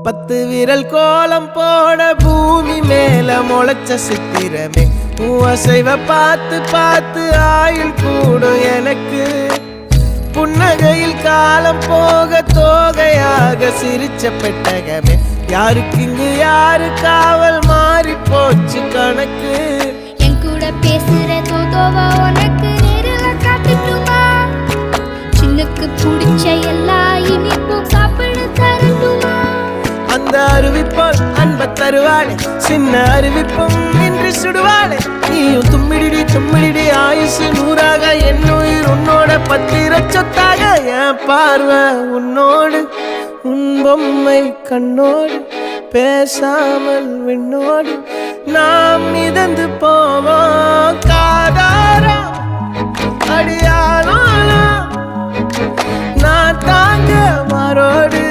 10 விரல் கோலம் போட பூமி மேல முளைச்ச சித்திரமே அசைவ பார்த்து பார்த்து ஆயுள் கூடும் எனக்கு புன்னகையில் காலம் போக தோகையாக சிரிச்ச பெட்டகமே யாருக்கு இங்கு யாரு காவல் மாறி போச்சு கணக்கு என் கூட பேசுற தோதோவா உனக்கு நேரில் காட்டுட்டுமா சின்னுக்கு பிடிச்ச எல்லா இனிப்பும் சாப்பிட தரட்டுமா அந்த அறிவிப்பால் அன்ப தருவாளே சின்ன அறிவிப்பும் இன்று சுடுவாளே நீயும் தும்மிடி தும்மிடி ஆயுசு 100ஆக என் உயிர் உன்னோட 10 சொத்தாக என் பார்வை உன்னோடு உன் பொம்மை கண்ணோடு பேசாமல் விண்ணோடு நாம் மிதந்து போவோம் காதாரா அடியாளோ நான் தாங்க மாறோடு